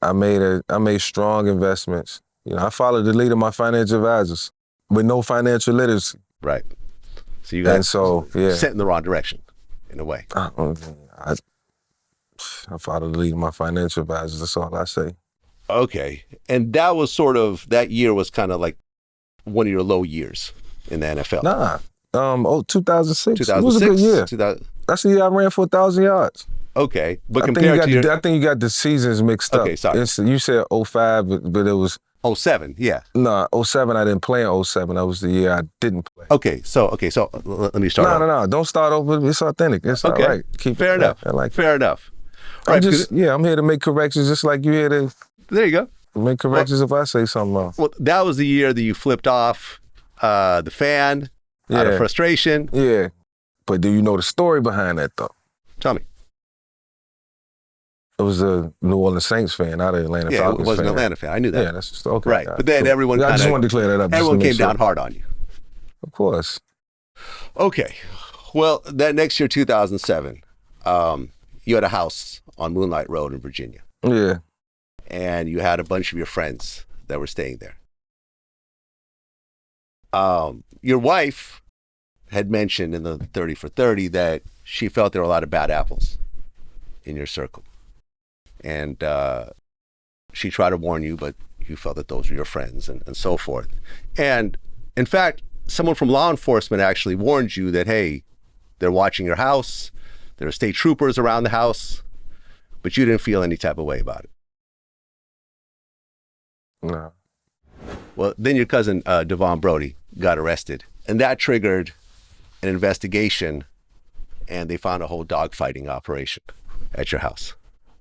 I made strong investments. I followed the lead of my financial advisors with no financial literacy. Right. So you got set in the wrong direction, in a way. I followed the lead of my financial advisors. That's all I say. Okay. And that was that year was kind of like one of your low years in the NFL. Nah. 2006. 2006. It was a good year. That's the year I ran for 1,000 yards. Okay. But compared to I think you got the seasons mixed up. Okay, sorry. You said 05, but it was 07, yeah. No, 07 I didn't play in 07. That was the year I didn't play. Okay, so let me start. No. Don't start over. It's authentic. It's okay. All right. Fair enough. Fair enough. Right, I'm here to make corrections just like you're here to. There you go. Make corrections if I say something wrong. Well, that was the year that you flipped off the fan out of frustration. Yeah. But do you know the story behind that, though? Tell me. It was a New Orleans Saints fan, not an Atlanta Falcons fan. It was an Atlanta fan. I knew that. Yeah, that's just okay. Right. But then everyone I just wanted to clear that up. Everyone came down hard on you. Of course. Okay. Well, that next year, 2007, you had a house on Moonlight Road in Virginia. Yeah. And you had a bunch of your friends that were staying there. Your wife had mentioned in the 30 for 30 that she felt there were a lot of bad apples in your circle. And she tried to warn you, but you felt that those were your friends and so forth. And in fact, someone from law enforcement actually warned you that, hey, they're watching your house, there are state troopers around the house, but you didn't feel any type of way about it. No. Well, then your cousin, Devon Brody, got arrested, and that triggered an investigation, and they found a whole dogfighting operation at your house.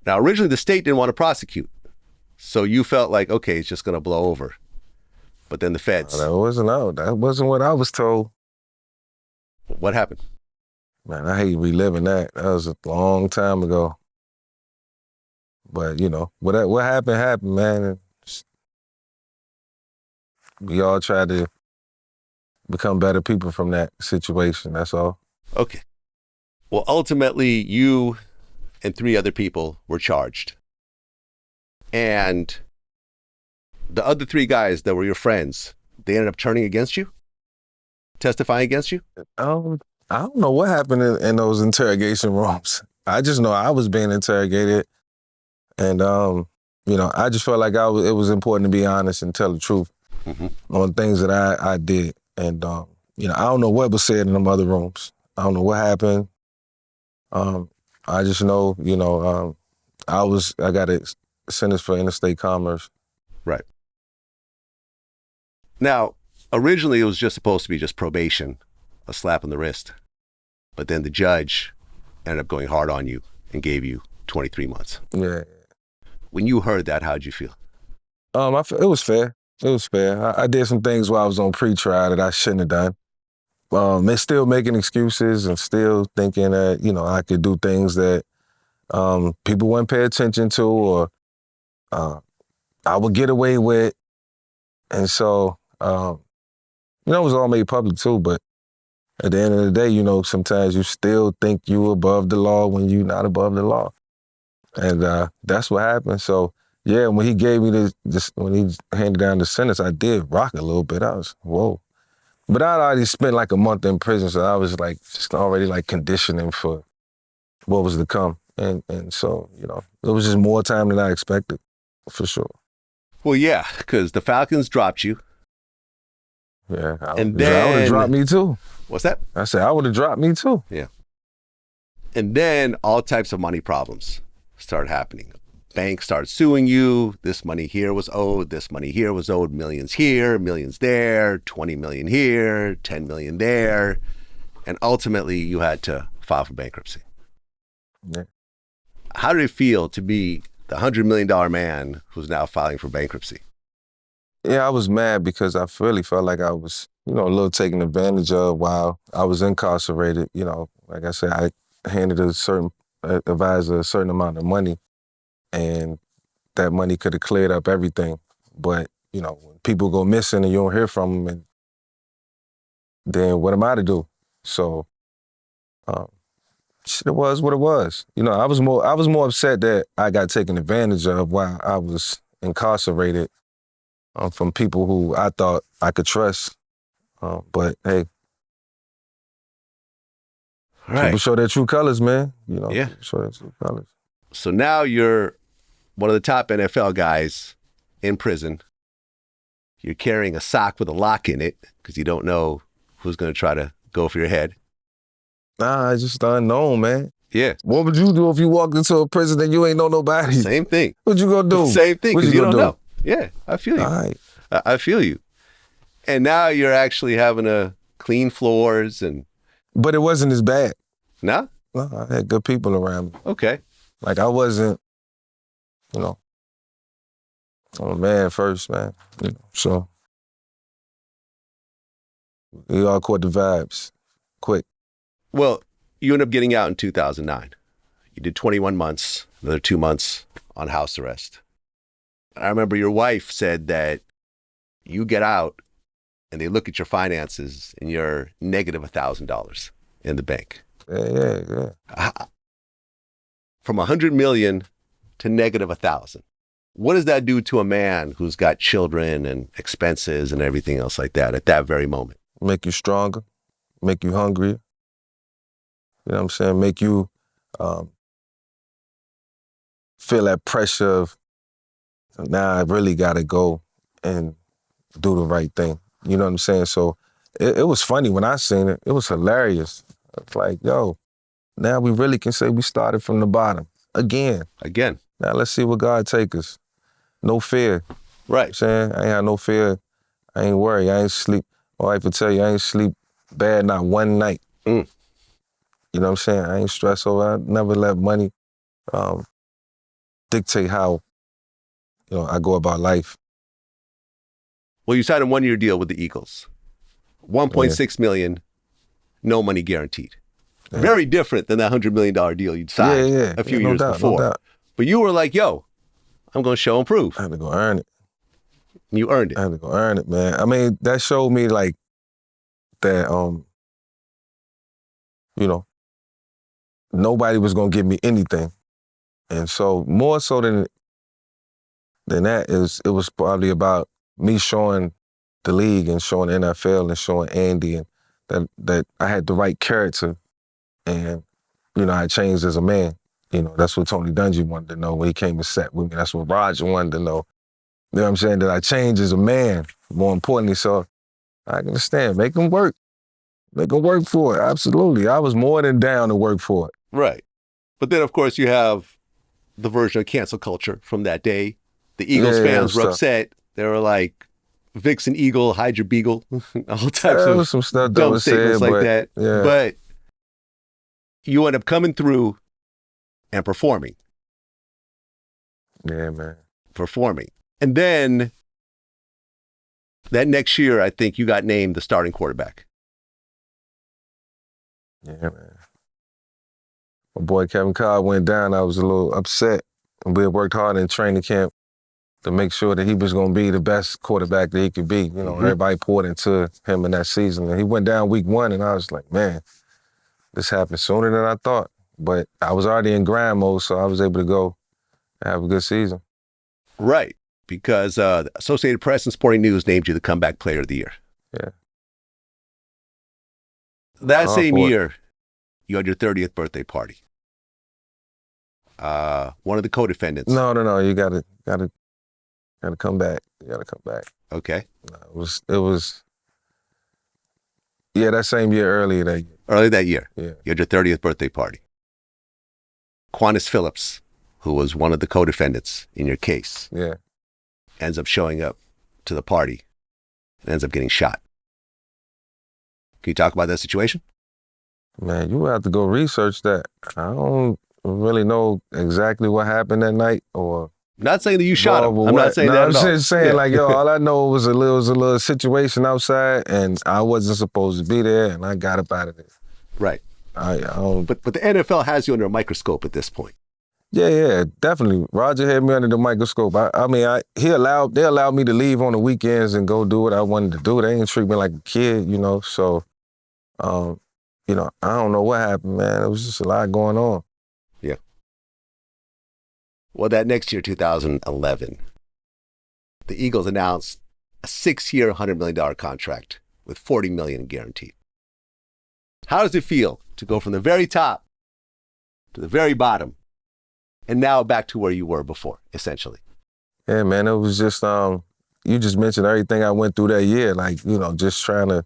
Now, originally, the state didn't want to prosecute, so you felt like, okay, it's just going to blow over. But then the feds... That wasn't what I was told. What happened? Man, I hate reliving that. That was a long time ago. But, what happened, man. We all tried to become better people from that situation, that's all. Okay. Well, ultimately, you and 3 other people were charged. And the other 3 guys that were your friends, they ended up turning against you? Testifying against you? I don't know what happened in those interrogation rooms. I just know I was being interrogated. And, I just felt like it was important to be honest and tell the truth on things that I did. And, I don't know what was said in them other rooms. I don't know what happened. I just know, I got it sentenced for interstate commerce. Right. Now, originally it was just supposed to be just probation, a slap on the wrist. But then the judge ended up going hard on you and gave you 23 months. Yeah. When you heard that, how'd you feel? It was fair. It was fair. I did some things while I was on pretrial that I shouldn't have done. They're still making excuses and still thinking that, I could do things that people wouldn't pay attention to or I would get away with. And so, it was all made public too, but at the end of the day, sometimes you still think you above the law when you're not above the law. And that's what happened. So, yeah, when he gave me when he handed down the sentence, I did rock a little bit. I was, whoa. But I'd already spent like a month in prison, so I was like just already like conditioning for what was to come. And so, it was just more time than I expected, for sure. Well, yeah, because the Falcons dropped you. Yeah, And I would have dropped me too. What's that? I said, I would have dropped me too. Yeah. And then all types of money problems start happening. Banks start suing you. This money here was owed. This money here was owed. Millions here, millions there, 20 million here, 10 million there. And ultimately, you had to file for bankruptcy. Yeah. How did it feel to be the $100 million man who's now filing for bankruptcy? Yeah, I was mad because I really felt like I was, a little taken advantage of while I was incarcerated. Like I said, I handed a certain advisor a certain amount of money, and that money could have cleared up everything. But, when people go missing and you don't hear from them, and then what am I to do? So, it was what it was. I was more upset that I got taken advantage of while I was incarcerated from people who I thought I could trust. But hey, people show their true colors, man. Yeah. Show their true colors. So now you're one of the top NFL guys in prison. You're carrying a sock with a lock in it because you don't know who's going to try to go for your head. Nah, it's just the unknown, man. Yeah. What would you do if you walked into a prison and you ain't know nobody? Same thing. What you gonna do? Same thing, because you don't know. Yeah, I feel you. All right. I feel you. And now you're actually having to clean floors and... But it wasn't as bad. No? No, I had good people around me. Okay. Like I wasn't, I'm a man first, man. So we all caught the vibes quick. Well, you ended up getting out in 2009. You did 21 months, another 2 months on house arrest. I remember your wife said that you get out and they look at your finances and you're negative $1,000 in the bank. Yeah. From 100 million to negative 1,000. What does that do to a man who's got children and expenses and everything else like that at that very moment? Make you stronger, make you hungrier. You know what I'm saying? Make you feel that pressure of, now I really got to go and do the right thing. You know what I'm saying? So it was funny when I seen it. It was hilarious. It's like, yo, now we really can say we started from the bottom. Again. Now let's see where God take us. No fear. Right. You know what I'm saying? I ain't had no fear. I ain't worried. I ain't sleep. My wife would tell you, I ain't sleep bad not one night. Mm. You know what I'm saying? I ain't stressed over. I never let money dictate how, I go about life. Well, you signed a 1-year deal with the Eagles. 1.6 million, no money guaranteed. Yeah. Very different than that $100 million deal you'd signed a few years before. No doubt. But you were like, yo, I'm going to show and prove. I had to go earn it. You earned it. I had to go earn it, man. I mean, that showed me like that, nobody was going to give me anything. And so more so than that, it was probably about me showing the league and showing the NFL and showing Andy and that I had the right character and, I changed as a man. That's what Tony Dungy wanted to know when he came and sat with me. That's what Roger wanted to know. You know what I'm saying? That I changed as a man, more importantly. So I can understand. Make them work. Make them work for it. Absolutely. I was more than down to work for it. Right. But then, of course, you have the version of cancel culture from that day. The Eagles fans were upset. They were like, Vick's an Eagle, hide your beagle. All types of some stuff dumb statements like that. Yeah. But you end up coming through and performing. Yeah, man. Performing. And then that next year, I think you got named the starting quarterback. Yeah, man. My boy Kevin Cobb went down. I was a little upset. And we had worked hard in training camp to make sure that he was going to be the best quarterback that he could be. Everybody poured into him in that season. And he went down week 1, and I was like, man, this happened sooner than I thought. But I was already in grind mode, so I was able to go and have a good season. Right, because the Associated Press and Sporting News named you the Comeback Player of the Year. Yeah. That same year, you had your 30th birthday party. One of the co-defendants. No. You gotta come back. You gotta come back. Okay. It was Yeah, that same year, earlier that year. Early that year. Yeah. You had your 30th birthday party. Quantis Phillips, who was one of the co-defendants in your case, Yeah. ends up showing up to the party and ends up getting shot. Can you talk about that situation? Man, you have to go research that. I don't really know exactly what happened that night or... I'm not saying that you shot him. I'm not saying no, that I'm at all. just saying, like, yo, all I know was a little situation outside, and I wasn't supposed to be there, and I got up out of there. Right. I don't... But the NFL has you under a microscope at this point. Yeah, definitely. Roger had me under the microscope. They allowed me to leave on the weekends and go do what I wanted to do. They didn't treat me like a kid, you know. So, I don't know what happened, man. It was just a lot going on. Yeah. Well, that next year, 2011, the Eagles announced a 6-year, $100 million contract with $40 million guaranteed. How does it feel to go from the very top to the very bottom and now back to where you were before, essentially? Yeah, man, it was just, you just mentioned everything I went through that year, like, just trying to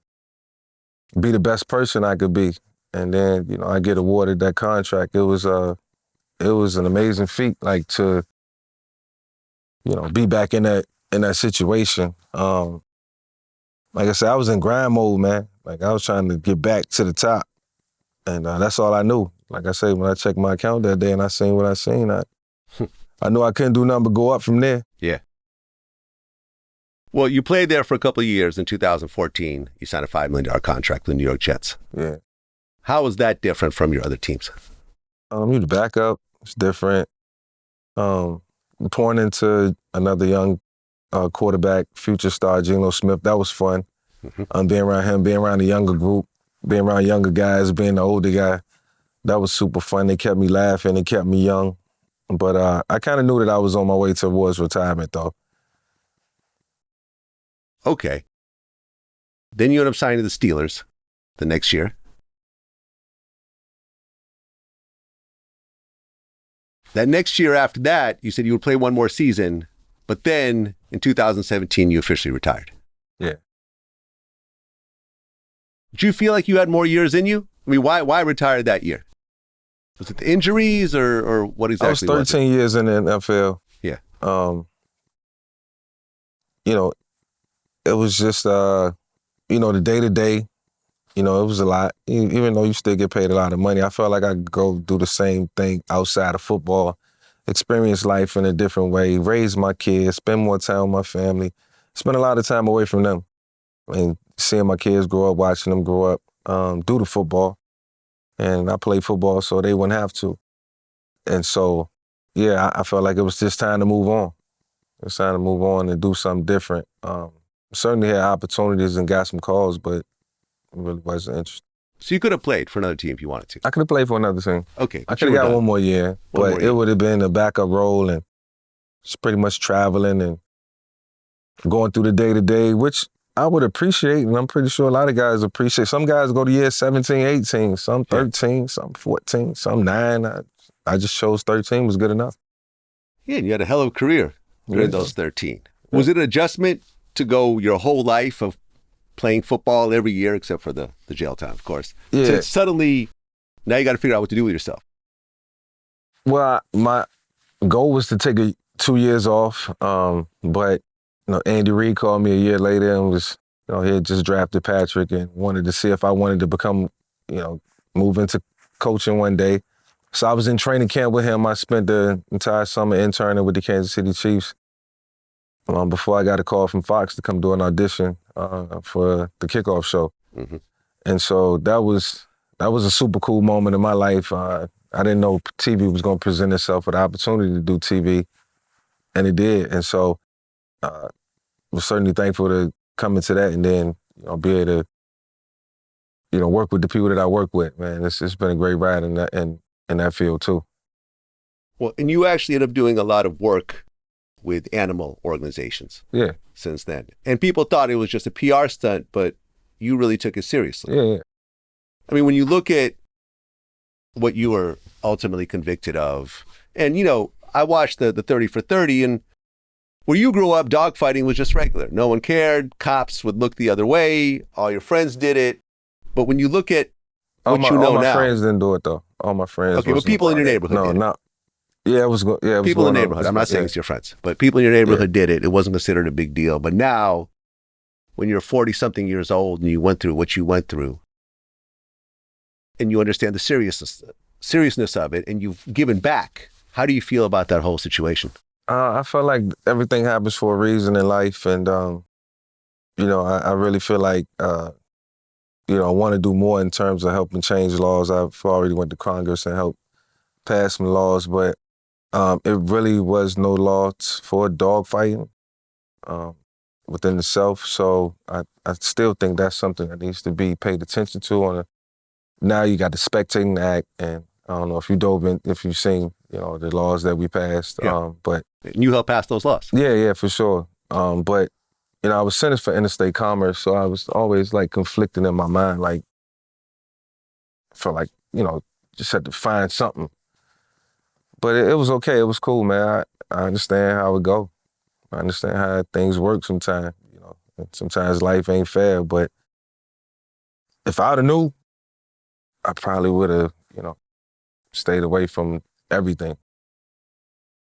be the best person I could be. And then, I get awarded that contract. It was an amazing feat, like, to, be back in that situation. Like I said, I was in grind mode, man. Like, I was trying to get back to the top. And that's all I knew. Like I said, when I checked my account that day and I seen what I seen, I knew I couldn't do nothing but go up from there. Yeah. Well, you played there for a couple of years. In 2014, you signed a $5 million contract with the New York Jets. Yeah. How was that different from your other teams? You the backup. It's different. Pouring into another young quarterback, future star, Geno Smith, that was fun. Mm-hmm. Being around him, being around the younger group, being around younger guys, being the older guy, that was super fun. They kept me laughing. They kept me young. But I kind of knew that I was on my way towards retirement, though. Okay. Then you end up signing to the Steelers the next year. That next year after that, you said you would play one more season, but then in 2017, you officially retired. Yeah. Did you feel like you had more years in you? I mean, why retire that year? Was it the injuries or what exactly? I was 13 years in the NFL. Yeah. It was just, the day-to-day, it was a lot. Even though you still get paid a lot of money, I felt like I could go do the same thing outside of football, experience life in a different way, raise my kids, spend more time with my family, spend a lot of time away from them. And seeing my kids grow up, watching them grow up, do the football. And I played football so they wouldn't have to. And so, yeah, I felt like it was just time to move on. It's time to move on and do something different. Certainly had opportunities and got some calls, but it really wasn't interested. So you could have played for another team if you wanted to? I could have played for another team. Okay. I could have got one more year, but it would have been a backup role and just pretty much traveling and going through the day-to-day, which I would appreciate, and I'm pretty sure a lot of guys appreciate. Some guys go to year 17, 18, some 13, some 14, some 9. I just chose 13 was good enough. Yeah, and you had a hell of a career during those 13. Was it an adjustment to go your whole life of playing football every year, except for the jail time, of course? Yeah. So suddenly, now you got to figure out what to do with yourself. Well, my goal was to take 2 years off, but Andy Reid called me a year later and was, he had just drafted Patrick and wanted to see if I wanted to become, move into coaching one day. So I was in training camp with him. I spent the entire summer interning with the Kansas City Chiefs before I got a call from Fox to come do an audition for the kickoff show. Mm-hmm. And so that was a super cool moment in my life. I didn't know TV was going to present itself with the opportunity to do TV, and it did. And so I was certainly thankful to come into that and then be able to work with the people that I work with. Man, it's been a great ride in that field too. Well, and you actually ended up doing a lot of work with animal organizations. Yeah. Since then, and people thought it was just a PR stunt, but you really took it seriously. Yeah. I mean, when you look at what you were ultimately convicted of, and I watched the 30 for 30, and where you grew up, dogfighting was just regular. No one cared. Cops would look the other way. All your friends did it. But when you look at what you all know my now, friends didn't do it though. All my friends. okay, but people in your neighborhood No, did it. not. Yeah, it was. Yeah, it was People in the going neighborhood. on. I'm not saying it's your friends, but people in your neighborhood did it. It wasn't considered a big deal. But now, when you're 40-something years old and you went through what you went through, and you understand the seriousness of it, and you've given back, how do you feel about that whole situation? I feel like everything happens for a reason in life, and you know, I really feel like you know, I want to do more in terms of helping change laws. I've already went to Congress and helped pass some laws, but it really was no law for dog fighting within itself. So I still think that's something that needs to be paid attention to. Now you got the Spectating Act, and I don't know if if you've seen, you know, the laws that we passed. Yeah. But And you helped pass those laws. yeah, for sure. But you know, I was sentenced for interstate commerce, so I was always like conflicting in my mind, like, felt like, you know, just had to find something. But it was okay. It was cool, man. I understand how it go. I understand how things work sometimes. You know, sometimes life ain't fair. But if I'd have knew, I probably would have, you know, stayed away from everything.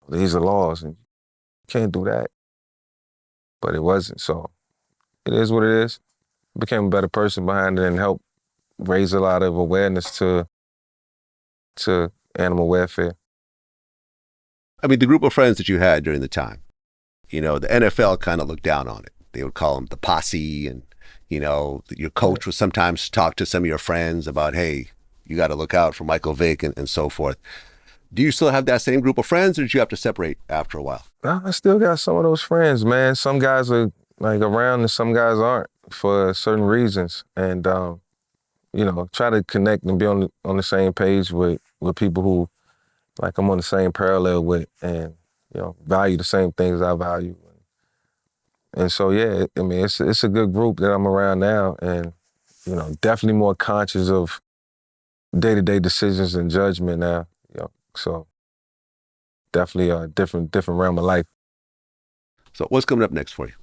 These are laws, and you can't do that. But it wasn't. So it is what it is. Became a better person behind it and helped raise a lot of awareness to animal welfare. I mean, the group of friends that you had during the time, you know, the NFL kind of looked down on it. They would call them the posse, and, you know, your coach would sometimes talk to some of your friends about, hey, you got to look out for Michael Vick and so forth. Do you still have that same group of friends, or did you have to separate after a while? I still got some of those friends, man. Some guys are like around and some guys aren't for certain reasons. And, you know, try to connect and be on the same page with people who, like, I'm on the same parallel with, and, you know, value the same things I value. And so, yeah, I mean, it's a good group that I'm around now, and, you know, definitely more conscious of day-to-day decisions and judgment now, you know, so definitely a different realm of life. So what's coming up next for you?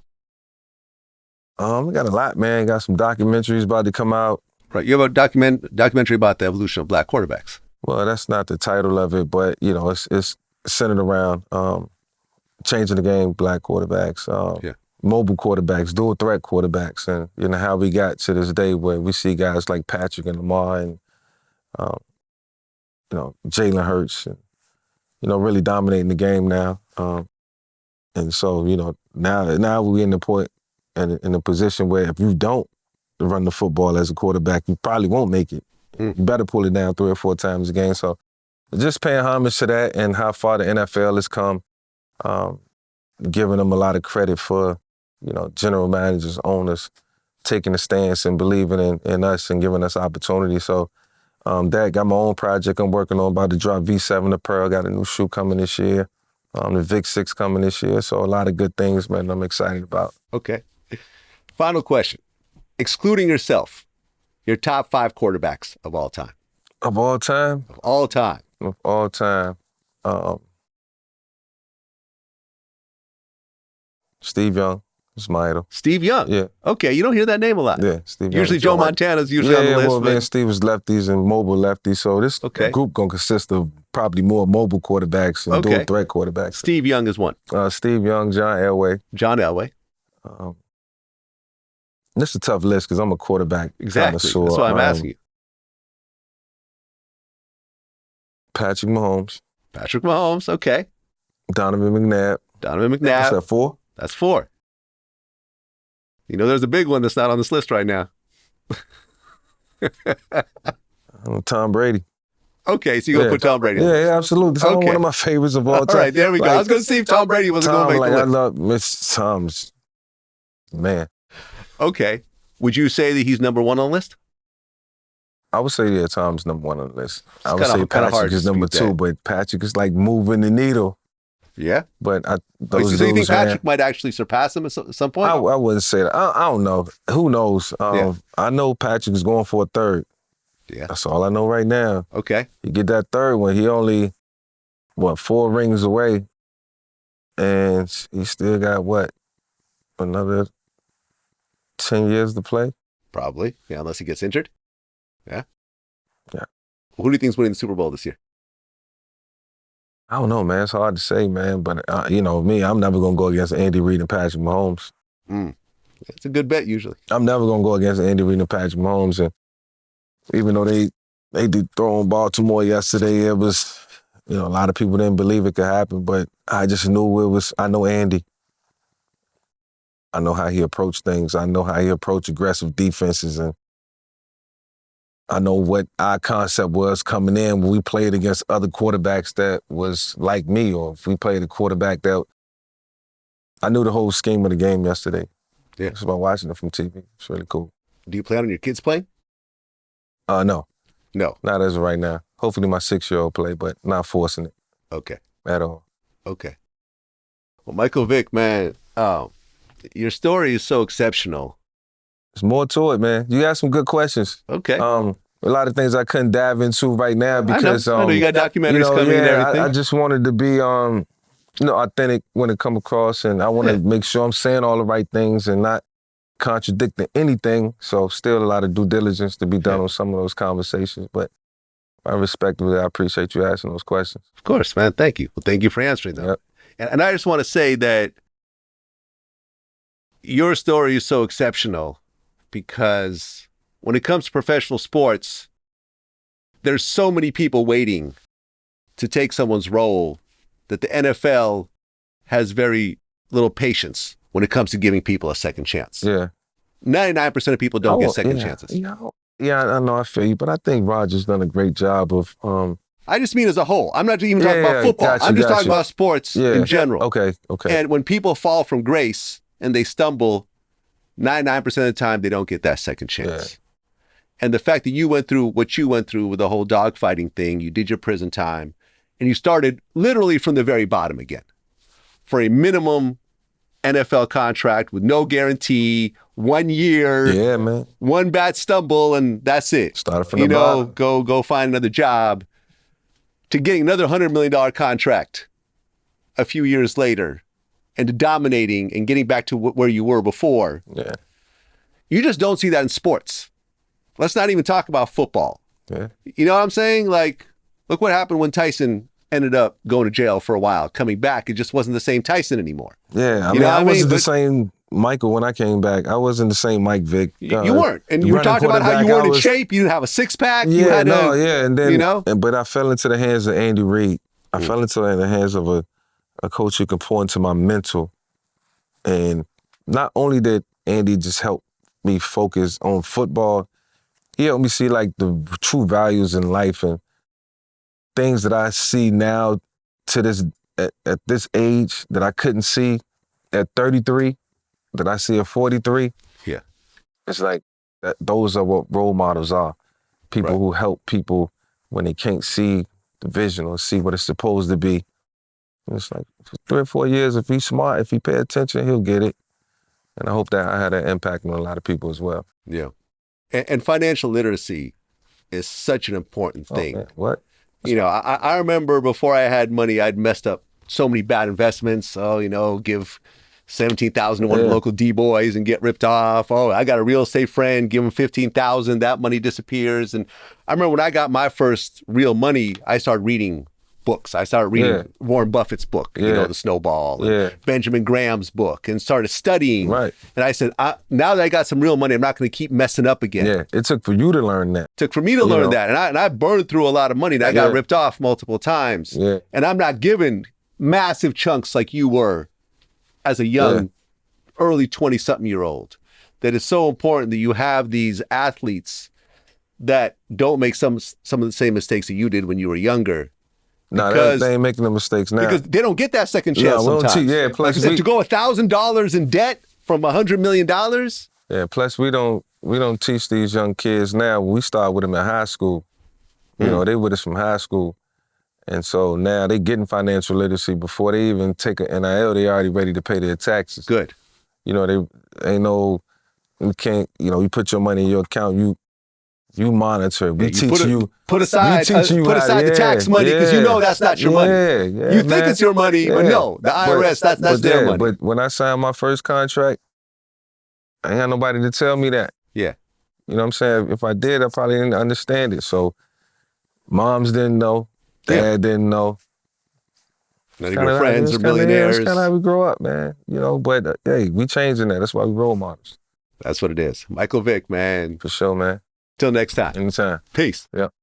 We got a lot, man. Got some documentaries about to come out. Right, you have a documentary about the evolution of black quarterbacks. Well, that's not the title of it, but, you know, it's centered around changing the game, black quarterbacks, mobile quarterbacks, dual threat quarterbacks, and, you know, how we got to this day where we see guys like Patrick and Lamar and, you know, Jalen Hurts, and, you know, really dominating the game now. And so, you know, now we're in the point and in a position where if you don't run the football as a quarterback, you probably won't make it. You better pull it down 3 or 4 times a game. So just paying homage to that and how far the NFL has come, giving them a lot of credit for, you know, general managers, owners, taking a stance and believing in us and giving us opportunity. So that got my own project I'm working on, about to drop V7 apparel, got a new shoe coming this year, the Vic 6 coming this year. So a lot of good things, man, I'm excited about. Okay. Final question. Excluding yourself, your top 5 quarterbacks of all time. Of all time? Of all time. Of all time. Steve Young is my idol. Steve Young? Yeah. Okay, you don't hear that name a lot. Yeah, Steve Young. Usually Joe Montana's usually on the list. Well, man, Steve was lefties and mobile lefties, so this group gonna consist of probably more mobile quarterbacks and dual threat quarterbacks. Steve Young is one. Steve Young, John Elway. John Elway. This is a tough list because I'm a quarterback Exactly. connoisseur. That's why I'm asking you. Patrick Mahomes. Patrick Mahomes, okay. Donovan McNabb. Donovan McNabb. That's that 4? That's 4. You know, there's a big one that's not on this list right now. Tom Brady. Okay, so you're going to put Tom Brady on the list. Yeah, absolutely. Tom, one of my favorites of all time. All right, there we go. I was going to see if Tom Brady was going to make the list. I love Miss Tom's, man. Okay. Would you say that he's number 1 on the list? I would say, yeah, Tom's number 1 on the list. I would say Patrick is number 2, but Patrick is like moving the needle. Yeah? But so you think Patrick might actually surpass him at some point? I wouldn't say that. I don't know. Who knows? I know Patrick is going for a 3rd. Yeah. That's all I know right now. Okay. You get that 3rd one, he only, 4 rings away, and he still got, another 10 years to play? Probably, yeah, unless he gets injured. Yeah? Yeah. Who do you think's winning the Super Bowl this year? I don't know, man. It's hard to say, man. But, you know, me, I'm never going to go against Andy Reid and Patrick Mahomes. It's a good bet, usually. I'm never going to go against Andy Reid and Patrick Mahomes. And even though they did throw on Baltimore yesterday, it was, you know, a lot of people didn't believe it could happen. But I just knew it was, I know Andy. I know how he approached things. I know how he approached aggressive defenses. And I know what our concept was coming in when we played against other quarterbacks that was like me, or if we played a quarterback that, I knew the whole scheme of the game yesterday. Yeah. Just by watching it from TV. It's really cool. Do you plan on your kids playing? No. No. Not as of right now. Hopefully my 6-year-old play, but not forcing it. Okay. At all. Okay. Well, Michael Vick, man, your story is so exceptional. There's more to it, man. You asked some good questions. Okay. A lot of things I couldn't dive into right now because I know you got documentaries coming and everything. I just wanted to be authentic when it come across, and I want to make sure I'm saying all the right things and not contradicting anything. So still a lot of due diligence to be done on some of those conversations. But I respectfully, I appreciate you asking those questions. Of course, man. Thank you. Well, thank you for answering them. Yep. And I just want to say that your story is so exceptional because when it comes to professional sports, there's so many people waiting to take someone's role that the NFL has very little patience when it comes to giving people a second chance. Yeah. 99% of people don't get second chances. Yeah, I know, I feel you, but I think Roger's done a great job of... I just mean as a whole. I'm not even talking about football. I'm just talking about sports in general. Okay. And when people fall from grace and they stumble, 99% of the time, they don't get that second chance. Yeah. And the fact that you went through what you went through with the whole dogfighting thing, you did your prison time, and you started literally from the very bottom again for a minimum NFL contract with no guarantee, 1 year, yeah, man, one bad stumble, and that's it. Started from the bottom. Go find another job, to getting another $100 million contract a few years later, and to dominating and getting back to where you were before. Yeah. You just don't see that in sports. Let's not even talk about football. Yeah. You know what I'm saying? Like, look what happened when Tyson ended up going to jail for a while. Coming back, it just wasn't the same Tyson anymore. Yeah, I wasn't the same Michael when I came back. I wasn't the same Mike Vick. You weren't. And you were talking about how you weren't in shape. You didn't have a six-pack. And then, but I fell into the hands of Andy Reid. I fell into the hands of a coach who could pour into my mental. And not only did Andy just help me focus on football, he helped me see like the true values in life and things that I see now to this at this age that I couldn't see at 33, that I see at 43. Yeah. It's like those are what role models are. People who help people when they can't see the vision or see what it's supposed to be. And it's like for 3 or 4 years, if he's smart, if he pay attention, he'll get it. And I hope that I had an impact on a lot of people as well. Yeah. And financial literacy is such an important thing. Man. What? You know, I remember before I had money, I'd messed up so many bad investments. Oh, give $17,000 to one of the local D-boys and get ripped off. Oh, I got a real estate friend, give him $15,000, that money disappears. And I remember when I got my first real money, I started reading books. I started reading Warren Buffett's book, The Snowball, and Benjamin Graham's book, and started studying. Right. And I said, now that I got some real money, I'm not going to keep messing up again. Yeah, it took for you to learn that. It took for me to learn that. And I burned through a lot of money, and I got ripped off multiple times. Yeah. And I'm not given massive chunks like you were as a young, early 20-something-year-old. That it's so important that you have these athletes that don't make some of the same mistakes that you did when you were younger. No, they ain't making the mistakes now. Because they don't get that second chance sometimes. Plus like I said, to go $1,000 in debt from $100 million. Yeah, plus we don't teach these young kids now. We start with them in high school. You know, they with us from high school. And so now they getting financial literacy before they even take an NIL, they already ready to pay their taxes. Good. You know, they ain't no, you can't, you put your money in your account, you monitor. We teach you. Put aside the tax money because you know that's not your money. You think it's your money, but no, the IRS, that's their money. But when I signed my first contract, I ain't had nobody to tell me that. Yeah. You know what I'm saying? If I did, I probably didn't understand it. So moms didn't know, dad didn't know. None of your friends are millionaires. That's kind of how we grow up, man. You know, but hey, we changing that. That's why we role models. That's what it is. Michael Vick, man. For sure, man. Till next time. Anytime. Peace. Yep.